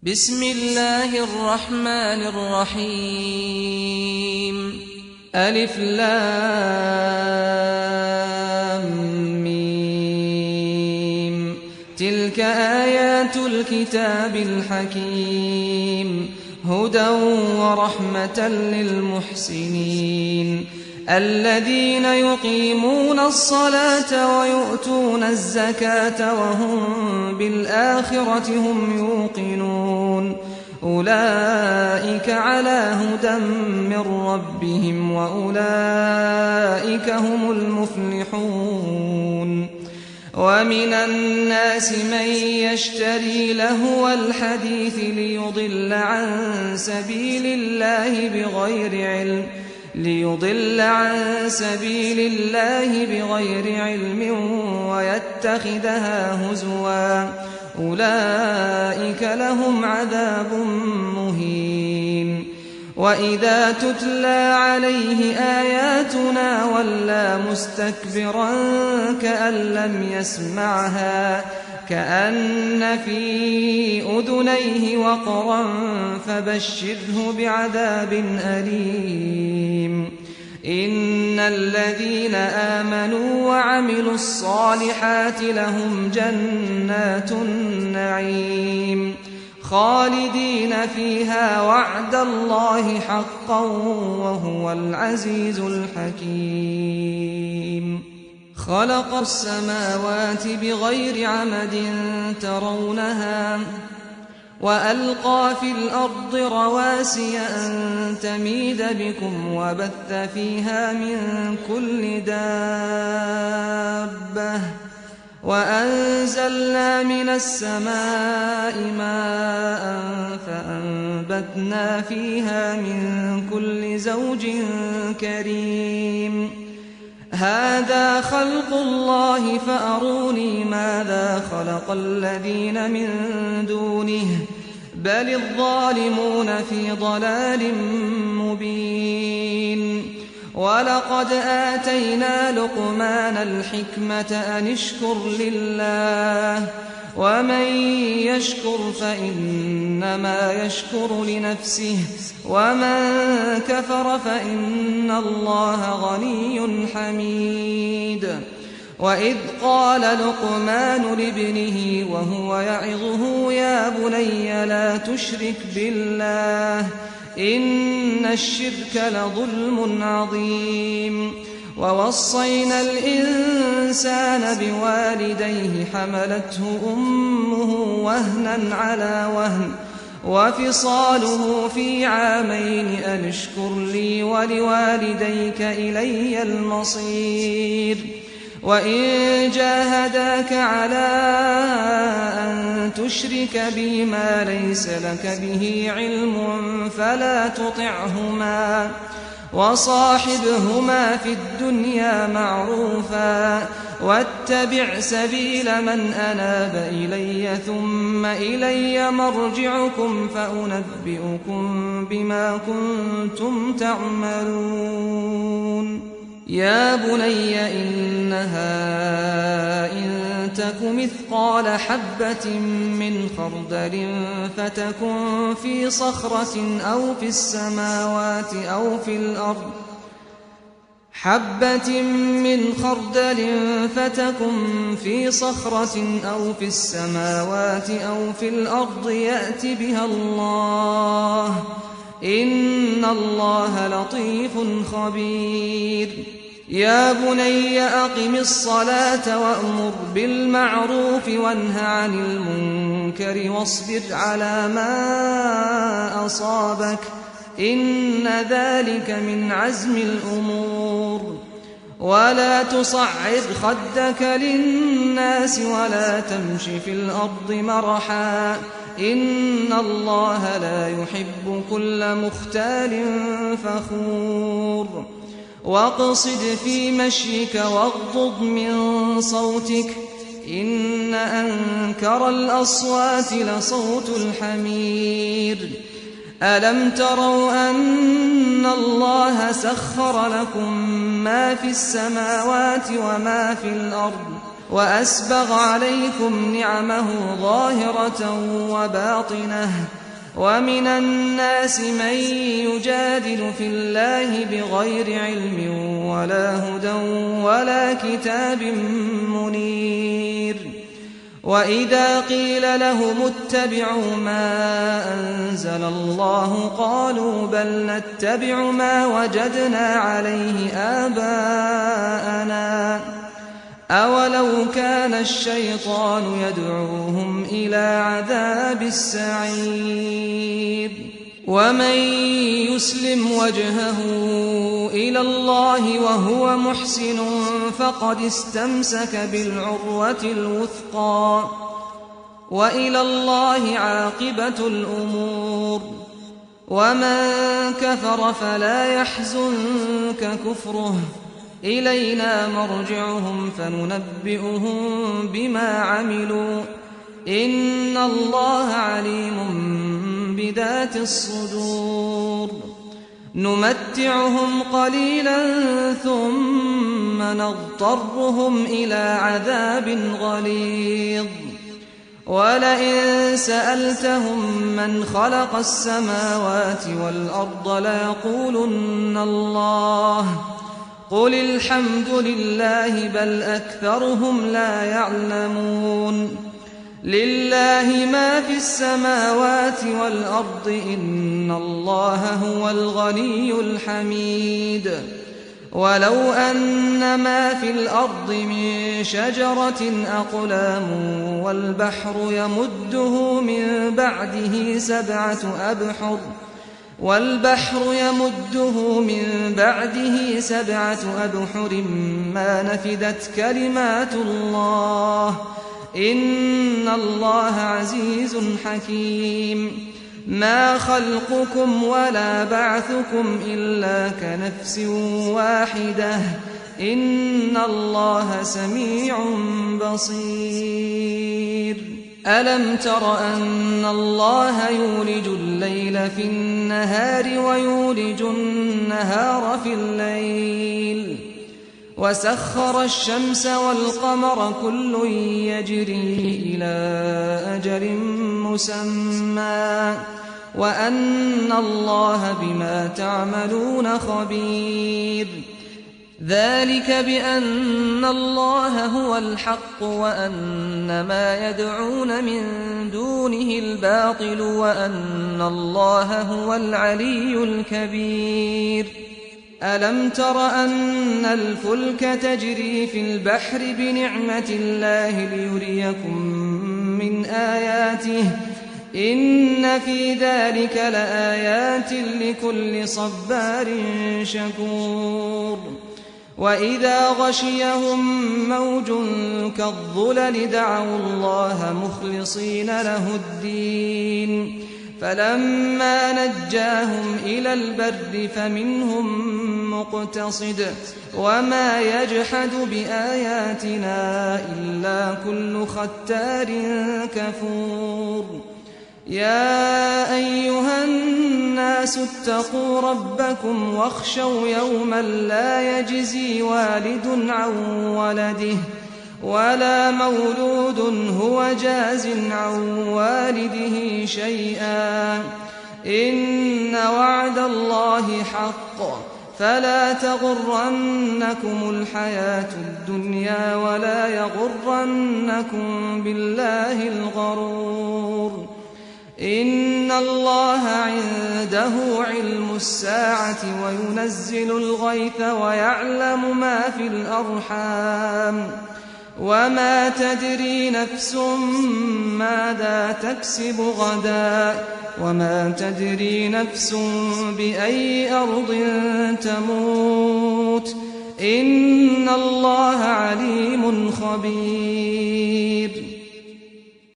بسم الله الرحمن الرحيم ألف لام ميم تلك آيات الكتاب الحكيم هدى ورحمة للمحسنين الذين يقيمون الصلاة ويؤتون الزكاة وهم بالآخرة هم يوقنون أولئك على هدى من ربهم وأولئك هم المفلحون ومن الناس من يشتري لهو الحديث ليضل عن سبيل الله بغير علم ويتخذها هزوا أولئك لهم عذاب مهين وإذا تتلى عليه آياتنا ولى مستكبرا كأن لم يسمعها كأن في أذنيه وقرا فبشره بعذاب أليم إن الذين آمنوا وعملوا الصالحات لهم جنات النعيم خالدين فيها وعد الله حقا وهو العزيز الحكيم خلق السماوات بغير عمد ترونها وألقى في الأرض رواسي أن تميد بكم وبث فيها من كل دابة وأنزلنا من السماء ماء فأنبتنا فيها من كل زوج كريم هذا خلق الله فأروني ماذا خلق الذين من دونه بل الظالمون في ضلال مبين ولقد آتينا لقمان الحكمة أن اشكر لله ومن يشكر فإنما يشكر لنفسه ومن كفر فإن الله غني حميد وإذ قال لقمان لابنه وهو يعظه يا بني لا تشرك بالله إن الشرك لظلم عظيم ووصينا الإنسان بوالديه حملته أمه وهنا على وهن وفصاله في عامين أن اشكر لي ولوالديك إلي المصير وإن جاهداك على أن تشرك بي ما ليس لك به علم فلا تطعهما وصاحبهما في الدنيا معروفا واتبع سبيل من أناب إلي ثم إلي مرجعكم فأنبئكم بما كنتم تعملون يا بني إنها إن تك مثقال حبة من خردل فتكن في صخرة أو في السماوات أو في الأرض حبة من خردل فتكن في صخرة أو في السماوات أو في الأرض يأت بها الله إن الله لطيف خبير يا بني أقم الصلاة وأمر بالمعروف وانه عن المنكر واصبر على ما أصابك إن ذلك من عزم الأمور ولا تصعد خدك للناس ولا تمش في الأرض مرحا إن الله لا يحب كل مختال فخور واقصد في مشيك واغضض من صوتك إن أنكر الأصوات لصوت الحمير ألم تروا أن الله سخر لكم ما في السماوات وما في الأرض وأسبغ عليكم نعمه ظاهرة وباطنة ومن الناس من يجادل في الله بغير علم ولا هدى ولا كتاب منير وإذا قيل لهم اتبعوا ما أنزل الله قالوا بل نتبع ما وجدنا عليه آباءنا أولو كان الشيطان يدعوهم إلى عذاب السعير ومن يسلم وجهه إلى الله وهو محسن فقد استمسك بالعروة الوثقى وإلى الله عاقبة الأمور ومن كفر فلا يحزنك كفره إلينا مرجعهم فننبئهم بما عملوا إن الله عليم بذات الصدور نمتعهم قليلا ثم نضطرهم إلى عذاب غليظ ولئن سألتهم من خلق السماوات والأرض ليقولن الله قل الحمد لله بل أكثرهم لا يعلمون لله ما في السماوات والأرض إن الله هو الغني الحميد ولو أن ما في الأرض من شجرة أقلام والبحر يمده من بعده سبعة أبحر ما نفدت كلمات الله إن الله عزيز حكيم ما خلقكم ولا بعثكم إلا كنفس واحدة إن الله سميع بصير ألم تر أن الله يولج الليل في النهار ويولج النهار في الليل وسخر الشمس والقمر كل يجري إلى أجل مسمى وأن الله بما تعملون خبير ذلك بأن الله هو الحق وأن ما يدعون من دونه الباطل وأن الله هو العلي الكبير ألم تر أن الفلك تجري في البحر بنعمة الله ليريكم من آياته إن في ذلك لآيات لكل صبار شكور وإذا غشيهم موج كالظلل دعوا الله مخلصين له الدين فلما نجاهم إلى البر فمنهم مقتصد وما يجحد بآياتنا إلا كل ختار كفور يا أيها الناس اتقوا ربكم واخشوا يوما لا يجزي والد عن ولده ولا مولود هو جاز عن والده شيئا إن وعد الله حق فلا تغرنكم الحياة الدنيا ولا يغرنكم بالله الغرور إن الله عنده علم الساعة وينزل الغيث ويعلم ما في الأرحام وما تدري نفس ماذا تكسب غدا وما تدري نفس بأي أرض تموت إن الله عليم خبير